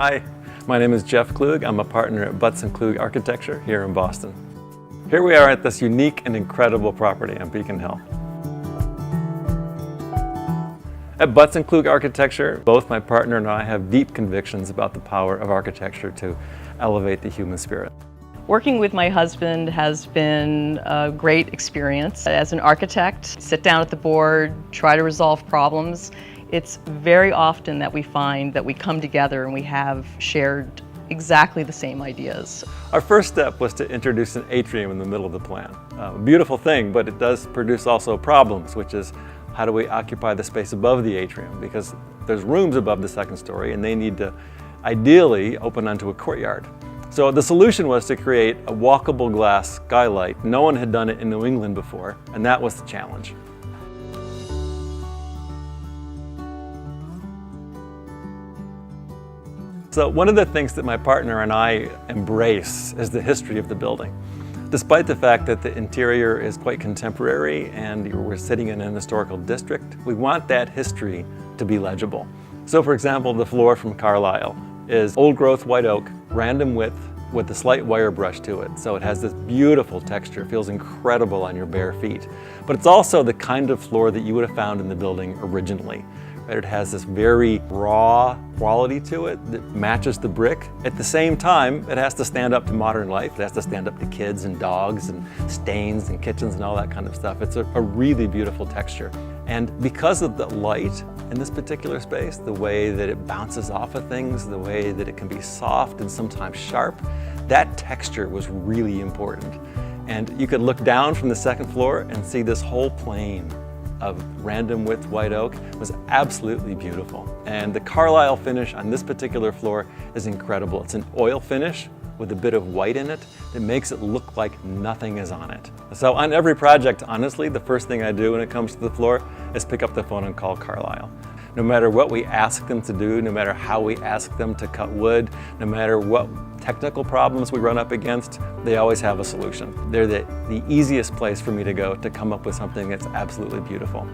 Hi, my name is Jeff Klug. I'm a partner at Butz Klug Architecture here in Boston. Here we are at this unique and incredible property on Beacon Hill. At Butz Klug Architecture, both my partner and I have deep convictions about the power of architecture to elevate the human spirit. Working with my husband has been a great experience. As an architect, sit down at the board, try to resolve problems. It's very often that we find that we come together and we have shared exactly the same ideas. Our first step was to introduce an atrium in the middle of the plan. A beautiful thing, but it does produce also problems, which is how do we occupy the space above the atrium? Because there's rooms above the second story and they need to ideally open onto a courtyard. So the solution was to create a walkable glass skylight. No one had done it in New England before, and that was the challenge. So one of the things that my partner and I embrace is the history of the building. Despite the fact that the interior is quite contemporary and we're sitting in an historical district, we want that history to be legible. So for example, the floor from Carlisle is old growth white oak, random width with a slight wire brush to it. So it has this beautiful texture, it feels incredible on your bare feet. But it's also the kind of floor that you would have found in the building originally. It has this very raw quality to it that matches the brick. At the same time, it has to stand up to modern life. It has to stand up to kids and dogs and stains and kitchens and all that kind of stuff. It's a really beautiful texture. And because of the light in this particular space, the way that it bounces off of things, the way that it can be soft and sometimes sharp, that texture was really important. And you could look down from the second floor and see this whole plane of random width white oak was absolutely beautiful. And the Carlisle finish on this particular floor is incredible. It's an oil finish with a bit of white in it that makes it look like nothing is on it. So on every project, honestly, the first thing I do when it comes to the floor is pick up the phone and call Carlisle. No matter what we ask them to do, no matter how we ask them to cut wood, no matter what technical problems we run up against, they always have a solution. They're the easiest place for me to go to come up with something that's absolutely beautiful.